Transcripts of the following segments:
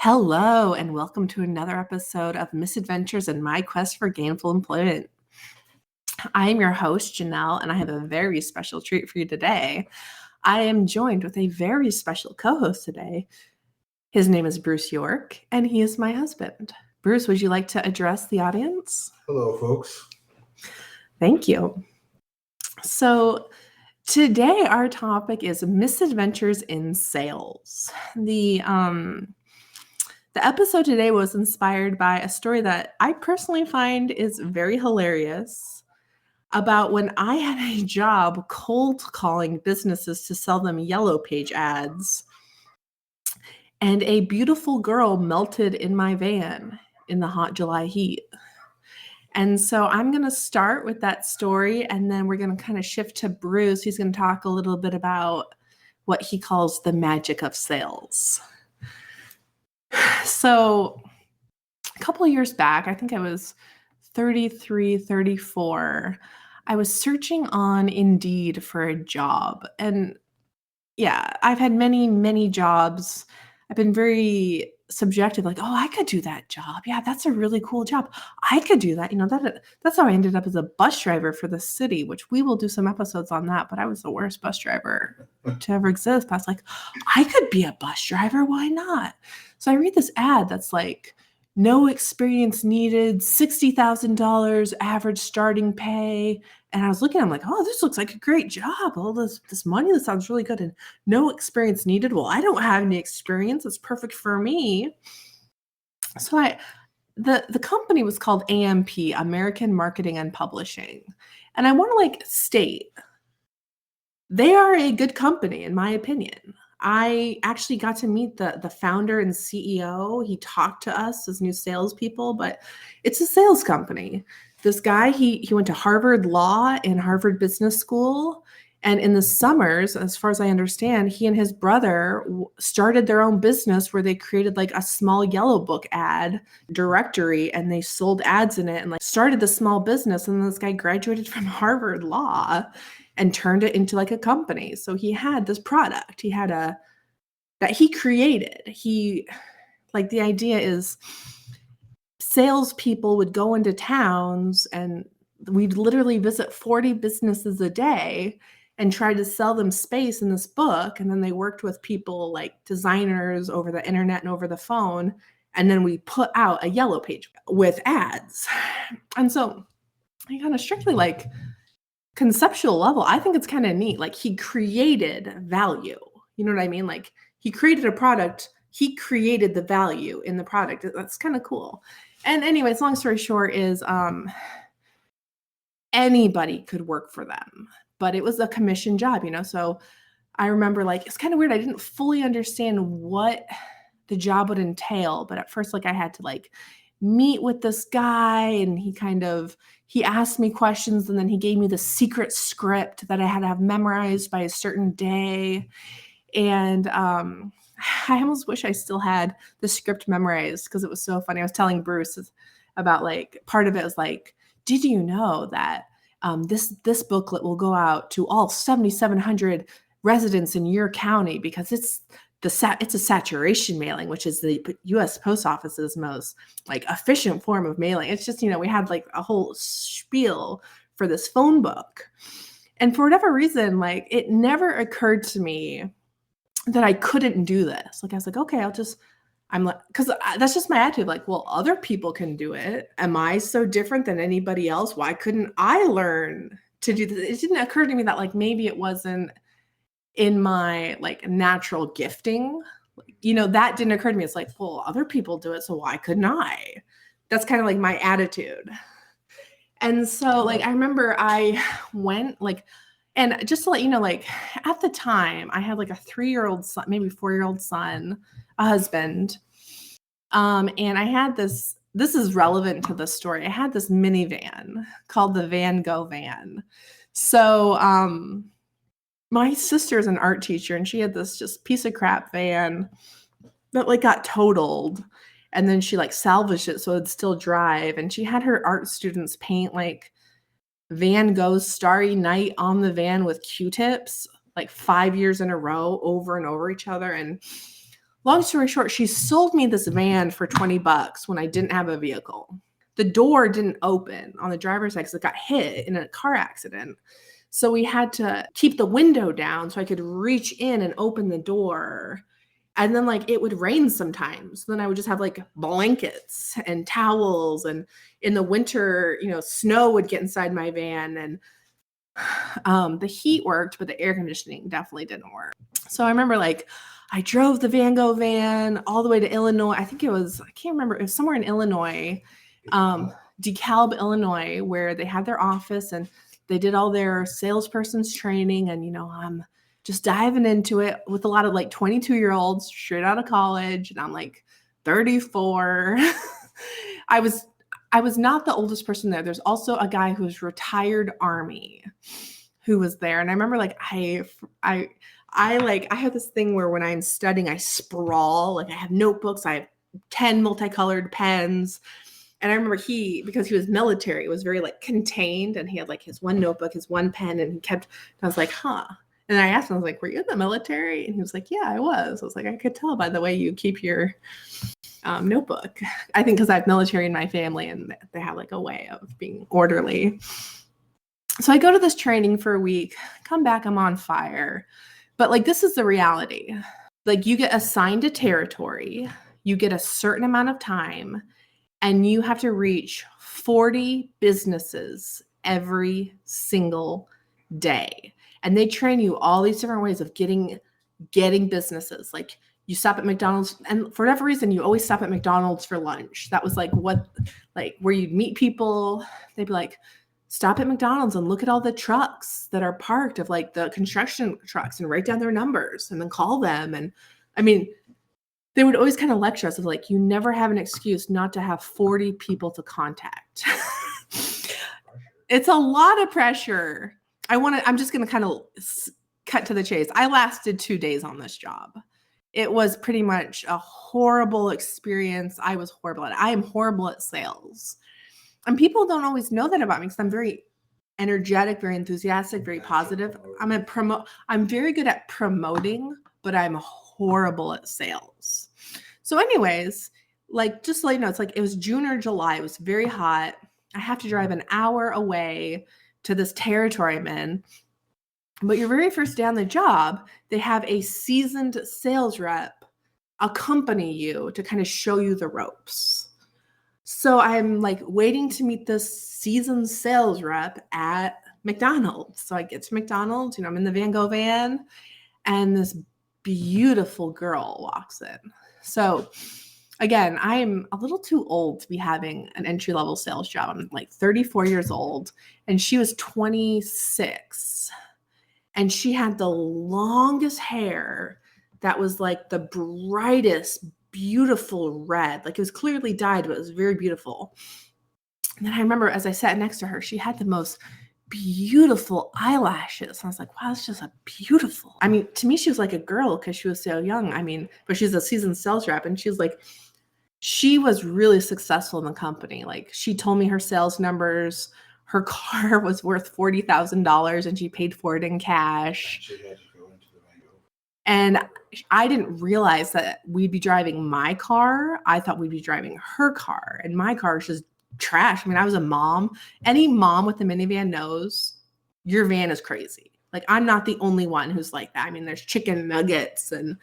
Hello, and welcome to another episode of Misadventures and My Quest for Gainful Employment. I am your host, Janelle, and I have a very special treat for you today. I am joined with a very special co-host today. His name is Bruce York, and he is my husband. Bruce, would you like to address the audience? Hello, folks. Thank you. So today our topic is misadventures in sales. The episode today was inspired by a story that I personally find is very hilarious about when I had a job cold calling businesses to sell them Yellow Page ads. And a beautiful girl melted in my van in the hot July heat. And so I'm going to start with that story, and then we're going to kind of shift to Bruce. He's going to talk a little bit about what he calls the magic of sales. So a couple of years back, I think I was 33, 34, I was searching on Indeed for a job. And yeah, I've had many, many jobs. I've been very subjective, like, oh, I could do that job. Yeah, that's a really cool job. I could do that. That's how I ended up as a bus driver for the city, which we will do some episodes on that. But I was the worst bus driver to ever exist. I was like, I could be a bus driver. Why not? So I read this ad that's like, no experience needed, $60,000 average starting pay. And I was looking, I'm like, oh, this looks like a great job. All this money, this sounds really good. And no experience needed. Well, I don't have any experience. It's perfect for me. So the company was called AMP, American Marketing and Publishing. And I want to state, they are a good company, in my opinion. I actually got to meet the founder and CEO. He talked to us as new salespeople, but it's a sales company. This guy, he went to Harvard Law and Harvard Business School. And in the summers, as far as I understand, he and his brother started their own business where they created a small yellow book ad directory, and they sold ads in it and started the small business. And this guy graduated from Harvard Law and turned it into a company. So he had this product. He had that he created. The idea is salespeople would go into towns and we'd literally visit 40 businesses a day and try to sell them space in this book. And then they worked with people like designers over the internet and over the phone. And then we put out a Yellow Page with ads. And so I kind of strictly conceptual level, I think it's kind of neat. He created value. You know what I mean? He created a product. He created the value in the product. That's kind of cool. And anyways, long story short is anybody could work for them, but it was a commission job, So I remember it's kind of weird. I didn't fully understand what the job would entail, but at first I had to meet with this guy, and he asked me questions, and then he gave me the secret script that I had to have memorized by a certain day. And I almost wish I still had the script memorized because it was so funny. I was telling Bruce about part of it was did you know that this booklet will go out to all 7,700 residents in your county because it's a saturation mailing, which is the U.S. Post Office's most efficient form of mailing. It's just, we had a whole spiel for this phone book. And for whatever reason, it never occurred to me that I couldn't do this. I was okay, because that's just my attitude. Well, other people can do it. Am I so different than anybody else? Why couldn't I learn to do this? It didn't occur to me that maybe it wasn't in my natural gifting, that didn't occur to me. It's well, other people do it, so why couldn't I? That's kind of my attitude. And so I remember I went and just to let you know, at the time I had a 3-year-old son, maybe 4-year-old son, a husband. And I had this is relevant to the story. I had this minivan called the Van Go van. So, my sister's an art teacher, and she had this just piece of crap van that got totaled, and then she salvaged it so it'd still drive. And she had her art students paint Van Gogh's Starry Night on the van with Q-tips 5 years in a row over and over each other. And Long story short, she sold me this van for $20 when I didn't have a vehicle. The door didn't open on the driver's side because it got hit in a car accident. So we had to keep the window down so I could reach in and open the door. And then like it would rain sometimes. Then I would just have like blankets and towels. And in the winter, snow would get inside my van. And the heat worked, but the air conditioning definitely didn't work. So I remember like I drove the Van Gogh van all the way to Illinois. I can't remember. It was somewhere in Illinois, DeKalb, Illinois, where they had their office and they did all their salesperson's training. And, I'm just diving into it with a lot of like 22-year-olds straight out of college. And I'm like 34. I was not the oldest person there. There's also a guy who's retired Army who was there. And I remember like, I have this thing where when I'm studying, I sprawl, like I have notebooks, I have 10 multicolored pens. And I remember because he was military, was very like contained, and he had like his one notebook, his one pen, and I was like, huh. And I asked him, I was like, were you in the military? And he was like, yeah, I was. I was like, I could tell by the way you keep your notebook. I think because I have military in my family and they have like a way of being orderly. So I go to this training for a week, come back, I'm on fire. But like, this is the reality. Like you get assigned a territory, you get a certain amount of time, and you have to reach 40 businesses every single day. And they train you all these different ways of getting businesses. Like you stop at McDonald's, and for whatever reason, you always stop at McDonald's for lunch. That was like where you'd meet people. They'd be like, stop at McDonald's and look at all the trucks that are parked of like the construction trucks and write down their numbers and then call them. And I mean, they would always kind of lecture us of like, you never have an excuse not to have 40 people to contact. It's a lot of pressure. I'm just going to kind of cut to the chase. I lasted 2 days on this job. It was pretty much a horrible experience. I was horrible at it. I am horrible at sales. And people don't always know that about me because I'm very energetic, very enthusiastic, very positive. I'm very good at promoting, but I'm horrible at sales. So anyways, like just to let you know, it's like it was June or July. It was very hot. I have to drive an hour away to this territory I'm in. But your very first day on the job, they have a seasoned sales rep accompany you to kind of show you the ropes. So I'm like waiting to meet this seasoned sales rep at McDonald's. So I get to McDonald's, I'm in the Van Gogh van, and this beautiful girl walks in. So again, I'm a little too old to be having an entry-level sales job. I'm like 34 years old, and she was 26. And she had the longest hair that was like the brightest, beautiful red. Like it was clearly dyed, but it was very beautiful. And then I remember as I sat next to her, she had the most beautiful eyelashes. And I was like, wow, it's just a beautiful. I mean, to me, she was like a girl because she was so young. I mean, but she's a seasoned sales rep. And she was really successful in the company. Like she told me her sales numbers. Her car was worth $40,000 and she paid for it in cash. And I didn't realize that we'd be driving my car. I thought we'd be driving her car, and my car is just trash. I mean, I was a mom. Any mom with a minivan knows your van is crazy. Like I'm not the only one who's like that. I mean, there's chicken nuggets and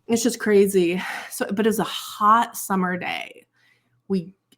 it's just crazy. So, but it was a hot summer day.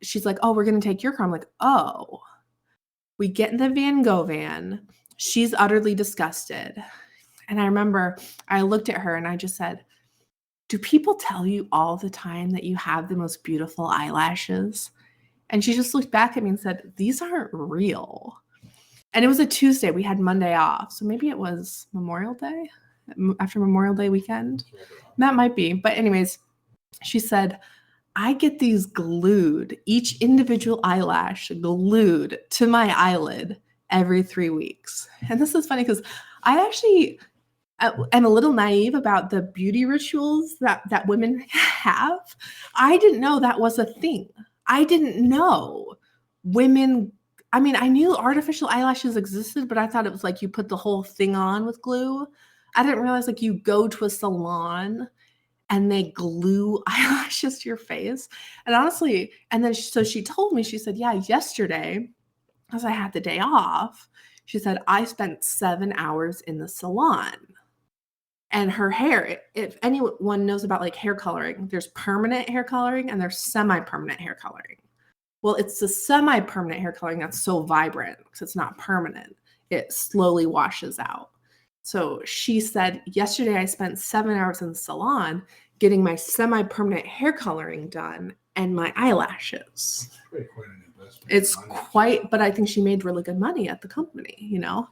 She's like, oh, we're going to take your car. I'm like, oh. We get in the Van Gogh van. She's utterly disgusted. And I remember I looked at her and I just said, do people tell you all the time that you have the most beautiful eyelashes? And she just looked back at me and said, these aren't real. And it was a Tuesday. We had Monday off. So maybe it was Memorial Day, after Memorial Day weekend. That might be. But anyways, she said, I get these glued, each individual eyelash glued to my eyelid every 3 weeks. And this is funny because I actually am a little naive about the beauty rituals that women have. I didn't know that was a thing. I didn't know women. I mean, I knew artificial eyelashes existed, but I thought it was like you put the whole thing on with glue. I didn't realize like you go to a salon and they glue eyelashes to your face. And honestly, and then so she told me, she said, yeah, yesterday, as I had the day off, she said, I spent 7 hours in the salon. And her hair, if anyone knows about like hair coloring, there's permanent hair coloring and there's semi-permanent hair coloring. Well, it's the semi-permanent hair coloring that's so vibrant because it's not permanent. It slowly washes out. So she said, yesterday I spent 7 hours in the salon getting my semi-permanent hair coloring done and my eyelashes. Quite an investment. It's quite, but I think she made really good money at the company, you know?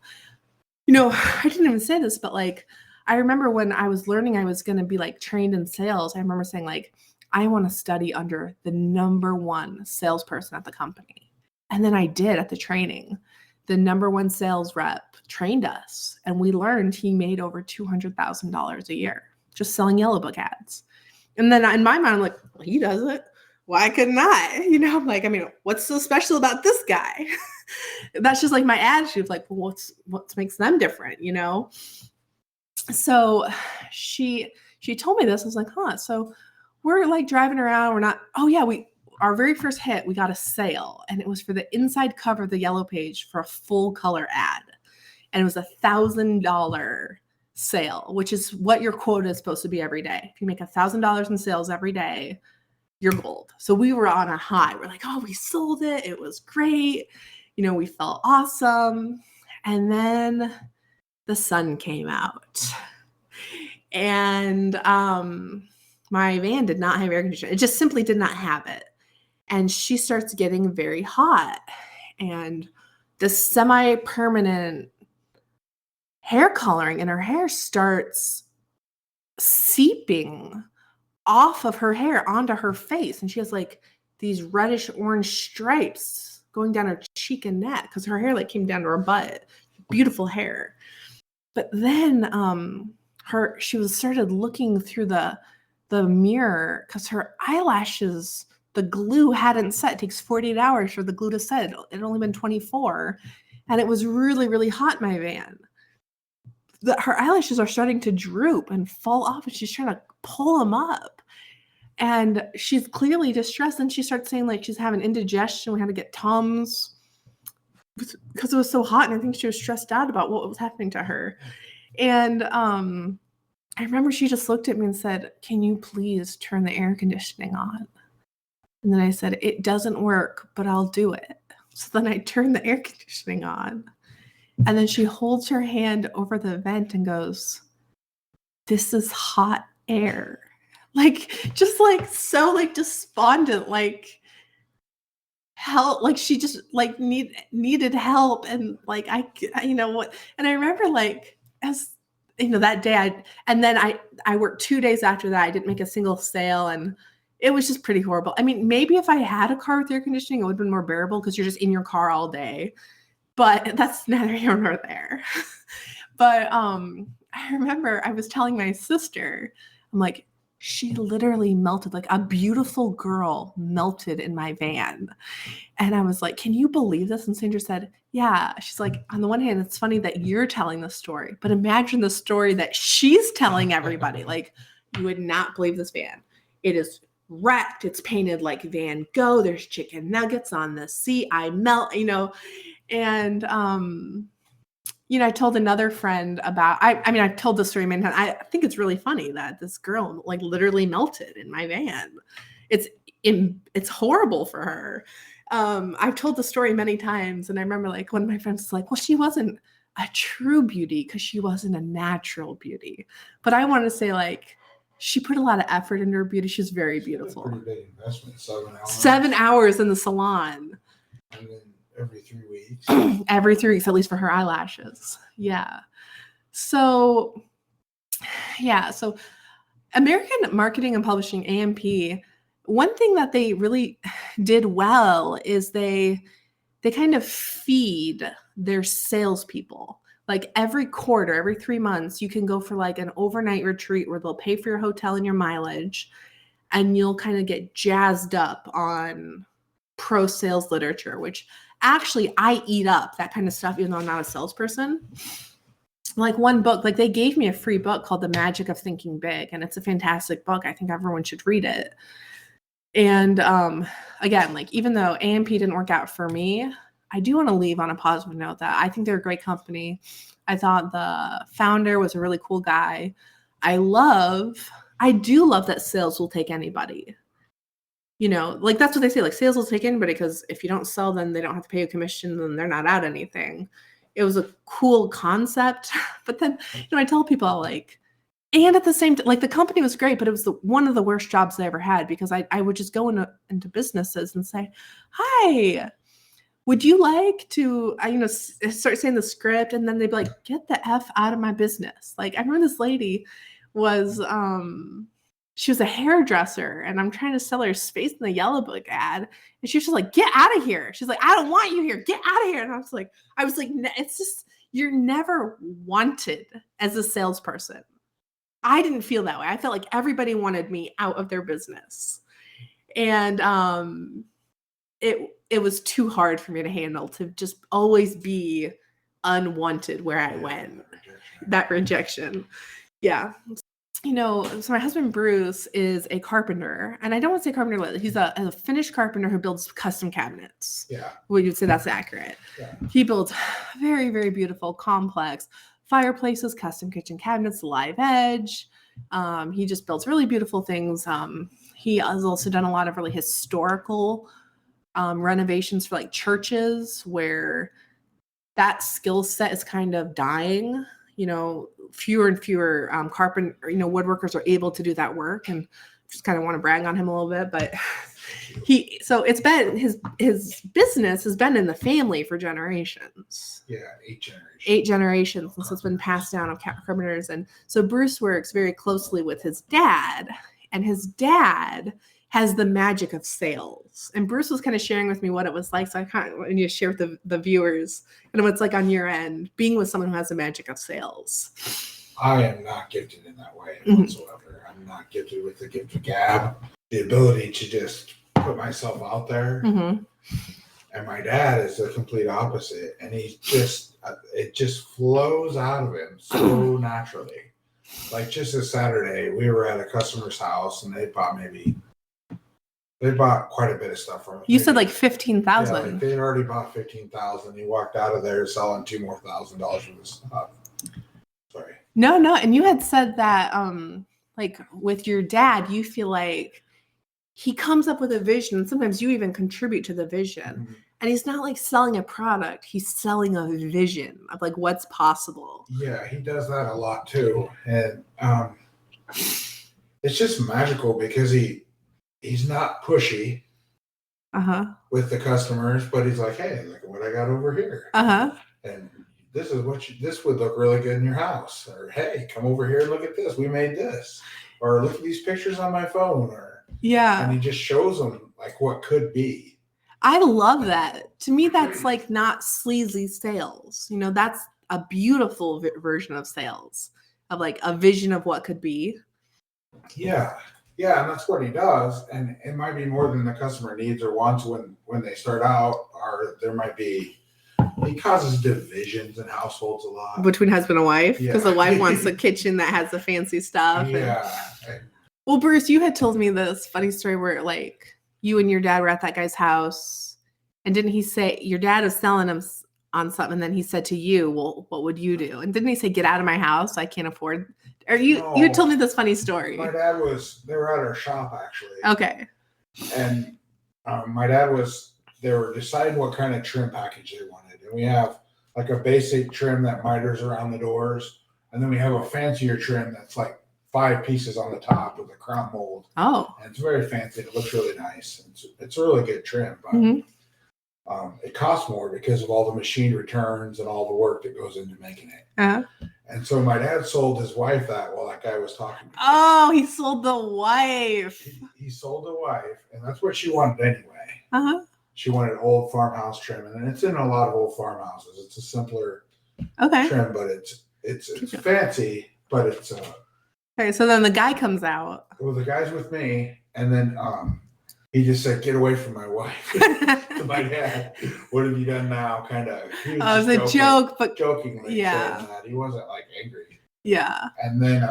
I didn't even say this, but like, I remember when I was learning, I was going to be like trained in sales. I remember saying like, I want to study under the number one salesperson at the company. And then I did at the training. The number one sales rep trained us, and we learned he made over $200,000 a year just selling Yellow Book ads. And then in my mind, I'm like, well, he does it. Why couldn't I? I'm like, I mean, what's so special about this guy? That's just like my attitude. Like, well, what makes them different, So she told me this. I was like, huh. So we're like driving around. We're not, oh yeah, our very first hit, we got a sale, and it was for the inside cover of the Yellow Page for a full color ad. And it was $1,000 sale, which is what your quota is supposed to be every day. If you make $1,000 in sales every day, you're gold. So we were on a high. We're like, oh, we sold it. It was great. We felt awesome. And then the sun came out, and my van did not have air conditioning. It just simply did not have it. And she starts getting very hot, and the semi-permanent hair coloring in her hair starts seeping off of her hair onto her face. And she has like these reddish orange stripes going down her cheek and neck because her hair like came down to her butt. Beautiful hair. But then she started looking through the mirror because her eyelashes, the glue hadn't set. It takes 48 hours for the glue to set. It had only been 24. And it was really, really hot in my van. Her eyelashes are starting to droop and fall off, and she's trying to pull them up. And she's clearly distressed. And she starts saying like she's having indigestion. We had to get Tums because it was so hot. And I think she was stressed out about what was happening to her. And I remember she just looked at me and said, can you please turn the air conditioning on? And then I said, it doesn't work, but I'll do it. So then I turned the air conditioning on. And then she holds her hand over the vent and goes, this is hot air. Like, just like, so like despondent, like help. Like she just like needed help. And like, what, and I remember like, as that day I worked 2 days after that. I didn't make a single sale, and it was just pretty horrible. I mean, maybe if I had a car with air conditioning, it would have been more bearable because you're just in your car all day. But that's neither here nor there. But I remember I was telling my sister, I'm like, she literally melted, like a beautiful girl melted in my van. And I was like, can you believe this? And Sandra said, yeah. She's like, on the one hand, it's funny that you're telling the story, but imagine the story that she's telling everybody. Like, you would not believe this van. It is wrecked. It's painted like Van Gogh. There's chicken nuggets on the seat. I melt, and I told another friend about, I've told this story many times. I think it's really funny that this girl like literally melted in my van. It's horrible for her. I've told the story many times, and I remember like one of my friends was like, well, she wasn't a true beauty because she wasn't a natural beauty. But I want to say like, she put a lot of effort into her beauty. She's very beautiful. Pretty big investment. 7 hours. 7 hours in the salon. And then every 3 weeks. Every 3 weeks, at least for her eyelashes. Yeah. So American Marketing and Publishing, AMP, one thing that they really did well is they kind of feed their salespeople. Like every quarter, every 3 months, you can go for like an overnight retreat where they'll pay for your hotel and your mileage, and you'll kind of get jazzed up on pro sales literature, which actually I eat up that kind of stuff, even though I'm not a salesperson. like one book, like they gave me a free book called The Magic of Thinking Big, and it's a fantastic book. I think everyone should read it. And again, like even though A&P didn't work out for me, I do want to leave on a positive note that I think they're a great company. I thought the founder was a really cool guy. I do love that sales will take anybody. You know, like that's what they say, like sales will take anybody, because if you don't sell, then they don't have to pay you commission, then they're not out anything. It was a cool concept. But then, you know, I tell people like, and at the same time, like the company was great, but it was one of the worst jobs I ever had, because I would just go into businesses and say, hi, would you like to, start saying the script, and then they'd be like, get the F out of my business. Like I remember this lady was, she was a hairdresser, and I'm trying to sell her space in the Yellow Book ad. And she was just like, get out of here. She's like, I don't want you here. Get out of here. And I was like, it's just, you're never wanted as a salesperson. I didn't feel that way. I felt like everybody wanted me out of their business. And it was too hard for me to handle, to just always be unwanted where I went. That rejection. Yeah. You know, so my husband Bruce is a carpenter, and I don't want to say carpenter. He's a Finnish carpenter who builds custom cabinets. Yeah. Well, you'd say that's accurate. Yeah. He builds very, very beautiful, complex fireplaces, custom kitchen cabinets, live edge. He just builds really beautiful things. He has also done a lot of really historical renovations for like churches, where that skill set is kind of dying. You know, fewer and fewer woodworkers are able to do that work, and just kind of want to brag on him a little bit. But so it's been his business has been in the family for generations. Yeah, 8 generations. 8 generations, and so it's been passed down of carpenters. And so Bruce works very closely with his dad, and his dad has the magic of sales. And Bruce was kind of sharing with me what it was like. So I kind of want you to share with the viewers and what's like on your end, being with someone who has the magic of sales. I am not gifted in that way whatsoever. I'm not gifted with the gift of gab, the ability to just put myself out there. Mm-hmm. And my dad is the complete opposite. And it just flows out of him so naturally. Like just this Saturday, we were at a customer's house, and they bought quite a bit of stuff from us. You said like 15,000. Yeah, like they had already bought 15,000. He walked out of there selling $2,000 more worth of stuff. Sorry. No. And you had said that, like with your dad, you feel like he comes up with a vision, and sometimes you even contribute to the vision. Mm-hmm. And he's not like selling a product; he's selling a vision of like what's possible. Yeah, he does that a lot too, and it's just magical because he's not pushy with the customers, but he's like, hey, look at what I got over here. And this is this would look really good in your house. Or, hey, come over here and look at this. We made this. Or look at these pictures on my phone. And he just shows them like what could be. I love that. To me, that's like not sleazy sales. You know, that's a beautiful version of sales, of like a vision of what could be. Yeah. Yeah, and that's what he does. And it might be more than the customer needs or wants when they start out, or there might be, he causes divisions in households a lot. Between husband and wife? Because the wife wants a kitchen that has the fancy stuff. Yeah. Well, Bruce, you had told me this funny story where like you and your dad were at that guy's house, and didn't he say your dad is selling him on something, and then he said to you, well, what would you do? And didn't he say, get out of my house, I can't afford? Or you told me this funny story. My dad they were at our shop actually. Okay. And my dad they were deciding what kind of trim package they wanted. And we have like a basic trim that miters around the doors. And then we have a fancier trim that's like 5 pieces on the top with a crown mold. Oh. And it's very fancy. It looks really nice. It's a really good trim. But it costs more because of all the machine returns and all the work that goes into making it. And so my dad sold his wife that while that guy was talking to me. Oh, he sold the wife. He sold the wife, and that's what she wanted anyway. She wanted old farmhouse trim, and it's in a lot of old farmhouses. It's a simpler trim, but it's fancy, but it's okay, so then the guy comes out. Well, the guy's with me, and then he just said, "Get away from my wife." To my dad, "What have you done now?" Kind of. It was a joke, but jokingly saying that. He wasn't like angry. Yeah. And then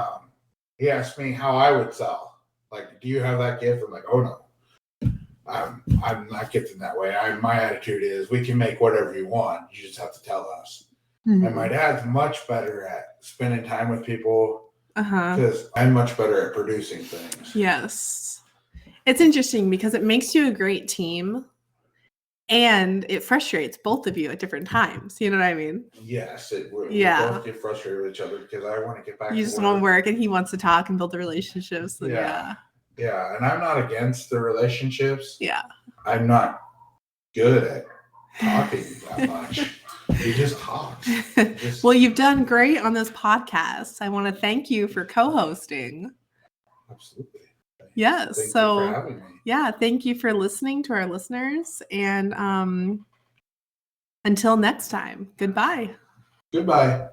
he asked me how I would sell. Like, do you have that gift? I'm like, oh no. I'm not gifted that way. My attitude is we can make whatever you want. You just have to tell us. Mm-hmm. And my dad's much better at spending time with people because I'm much better at producing things. Yes. It's interesting because it makes you a great team and it frustrates both of you at different times. You know what I mean? Yes. We both get frustrated with each other because I want to get back to work. You just want to work and he wants to talk and build the relationships. And Yeah, and I'm not against the relationships. Yeah. I'm not good at talking that much. He just talks. Well, you've done great on this podcast. I want to thank you for co-hosting. Absolutely. Yes. Thank you for having me. Yeah, thank you for listening to our listeners. And until next time, goodbye. Goodbye.